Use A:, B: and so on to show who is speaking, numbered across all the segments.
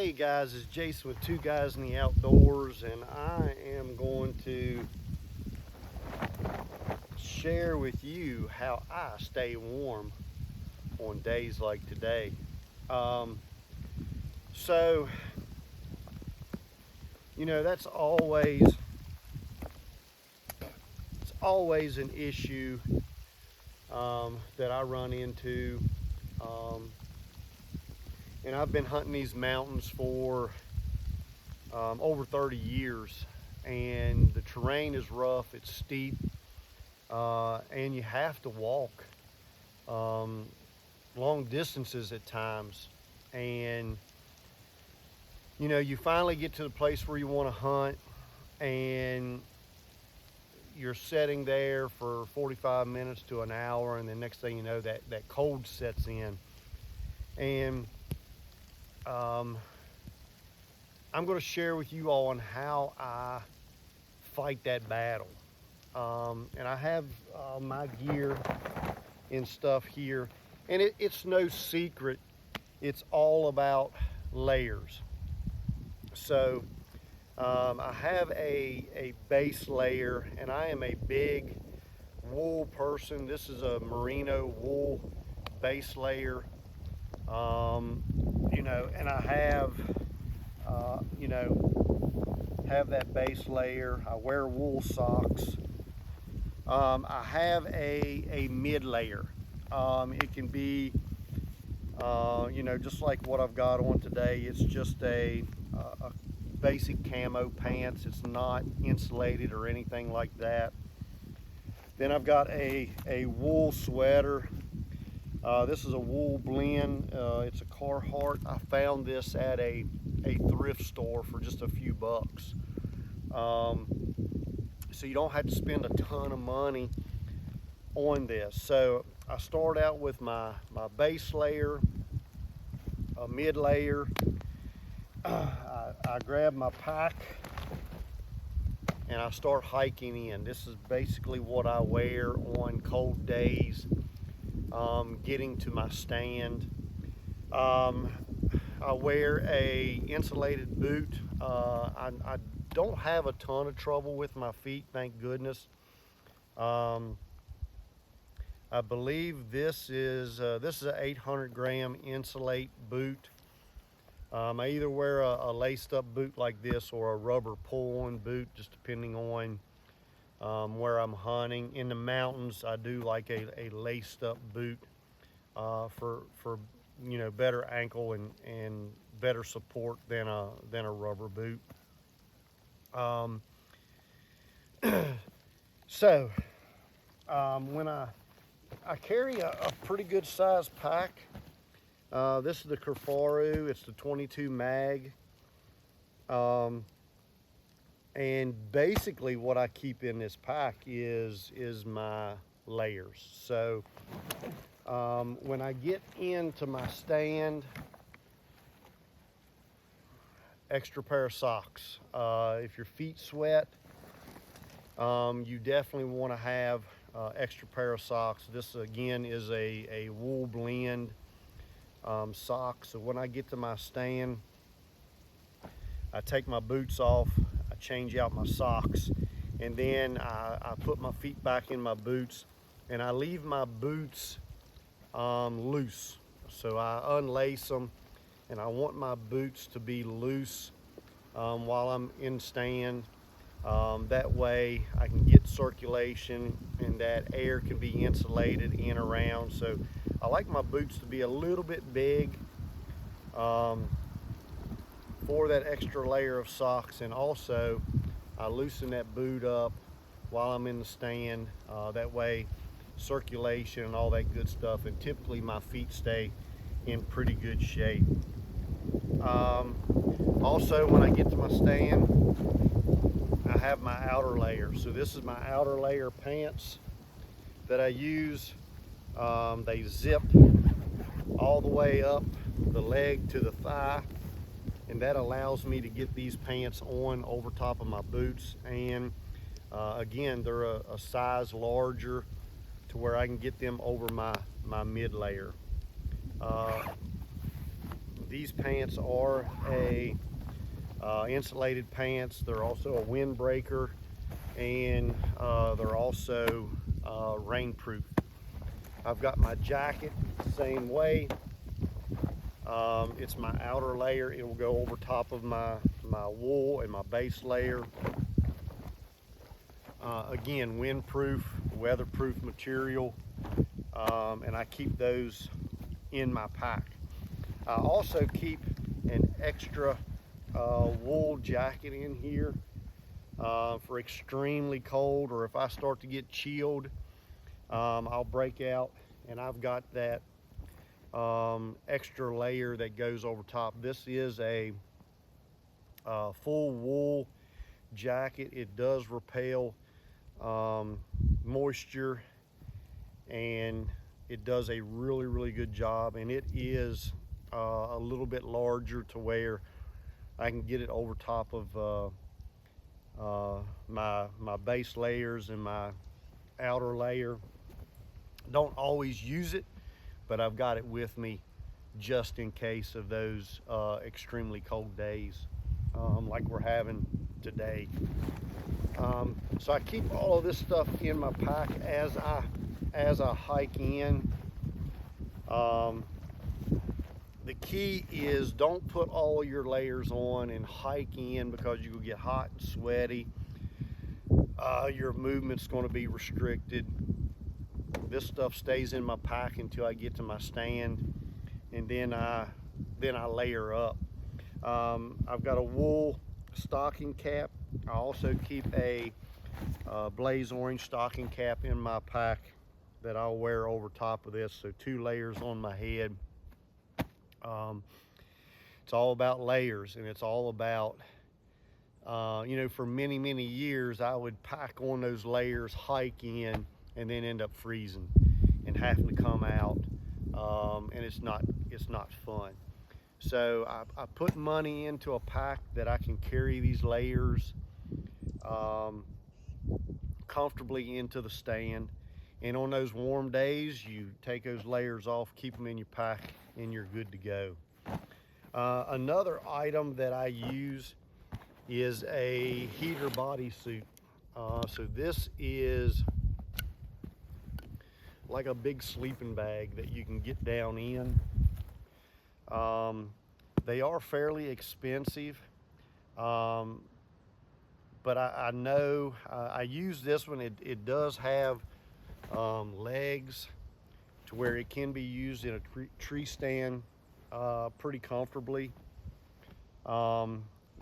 A: Hey guys, it's Jason with Two Guys in the Outdoors, and I am going to share with you how I stay warm on days like today. Um, so, that's always an issue that I run into. Um, and I've been hunting these mountains for over 30 years, and the terrain is rough, it's steep, and you have to walk um, long distances at times. And you finally get to the place where you want to hunt, and you're sitting there for 45 minutes to an hour, and the next thing you know, that cold sets in. And I'm going to share with you all on how I fight that battle. And I have my gear and stuff here, and it's no secret, it's all about layers. So I have a base layer, and I am a big wool person. This is a merino wool base layer. And I have that base layer. I wear wool socks. I have a mid layer. It can be, just like what I've got on today. It's just a basic camo pants. It's not insulated or anything like that. Then I've got a wool sweater. This is a wool blend. It's a Carhartt. I found this at a thrift store for just a few bucks. So you don't have to spend a ton of money on this. So I start out with my base layer, a mid layer. I grab my pack and I start hiking in. This is basically what I wear on cold days. Getting to my stand. I wear a insulated boot. I don't have a ton of trouble with my feet, thank goodness. I believe this is an 800 gram insulate boot. I either wear a laced up boot like this or a rubber pull-on boot, just depending on where I'm hunting. In the mountains, I do like a laced up boot for better ankle and better support than a rubber boot. When I carry a pretty good sized pack. This is the Kerfaru. It's the 22 mag. And basically what I keep in this pack is my layers. So when I get into my stand, extra pair of socks. If your feet sweat, you definitely want to have extra pair of socks. This again is a wool blend sock. So when I get to my stand, I take my boots off, I change out my socks, and then I put my feet back in my boots, and I leave my boots loose. So I unlace them, and I want my boots to be loose while I'm in stand. That way I can get circulation and that air can be insulated in around. So I like my boots to be a little bit big for that extra layer of socks, and also I loosen that boot up while I'm in the stand. That way circulation and all that good stuff, and typically my feet stay in pretty good shape. Also, when I get to my stand, I have my outer layer. So this is my outer layer pants that I use. They zip all the way up the leg to the thigh, and that allows me to get these pants on over top of my boots. And again, they're a size larger to where I can get them over my mid layer. These pants are a insulated pants. They're also a windbreaker, and they're also rainproof. I've got my jacket the same way. It's my outer layer. It will go over top of my wool and my base layer. Again, windproof, weatherproof material, and I keep those in my pack. I also keep an extra wool jacket in here for extremely cold, or if I start to get chilled, I'll break out, and I've got that extra layer that goes over top. This is a full wool jacket. It does repel moisture, and it does a really good job, and it is a little bit larger to where I can get it over top of my base layers and my outer layer. Don't always use it, but I've got it with me just in case of those extremely cold days like we're having today. So I keep all of this stuff in my pack as I hike in. The key is don't put all your layers on and hike in, because you will get hot and sweaty. Your movement's going to be restricted. This stuff stays in my pack until I get to my stand, and then I layer up. I've got a wool stocking cap. I also keep a blaze orange stocking cap in my pack that I'll wear over top of this, so 2 layers on my head. It's all about layers, and it's all about you know, for many years I would pack on those layers, hike in, and then end up freezing and having to come out, and it's not fun. So I put money into a pack that I can carry these layers comfortably into the stand, and on those warm days you take those layers off, keep them in your pack, and you're good to go. Another item that I use is a heater bodysuit. So this is like a big sleeping bag that you can get down in. They are fairly expensive, but I know I use this one. It does have legs to where it can be used in a tree stand pretty comfortably.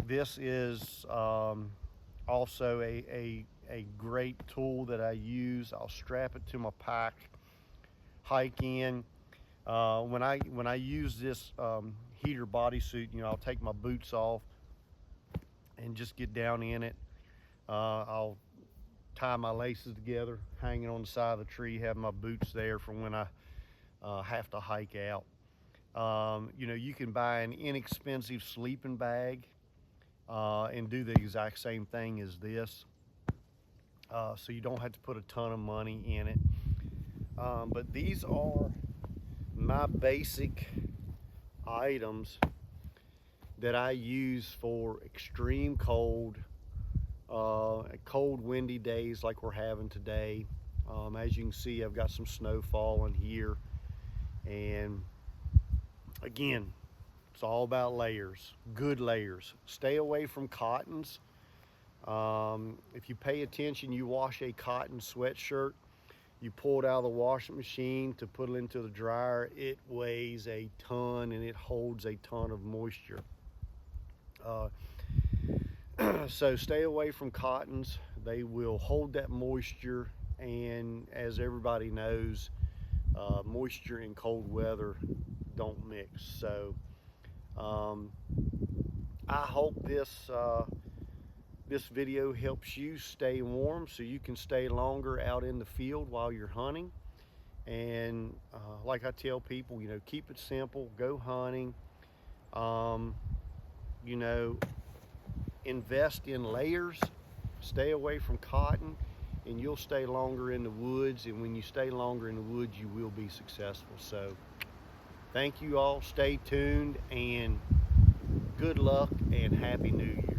A: This is also a great tool that I use. I'll strap it to my pack, hike in. When I use this heater bodysuit, you know, I'll take my boots off and just get down in it. I'll tie my laces together, hanging on the side of the tree, have my boots there for when I have to hike out. You know, you can buy an inexpensive sleeping bag and do the exact same thing as this, so you don't have to put a ton of money in it. But these are my basic items that I use for extreme cold, cold windy days like we're having today. As you can see, I've got some snow falling here, and again, it's all about layers, good layers. Stay away from cottons. If you pay attention, you wash a cotton sweatshirt, you pull it out of the washing machine to put it into the dryer, it weighs a ton and it holds a ton of moisture. So stay away from cottons. They will hold that moisture, and as everybody knows, moisture and cold weather don't mix. So I hope this video helps you stay warm so you can stay longer out in the field while you're hunting. And like I tell people, you know, keep it simple, go hunting. You know, invest in layers, stay away from cotton, and you'll stay longer in the woods. And when you stay longer in the woods, you will be successful. So Thank you all. Stay tuned, and good luck and Happy New Year.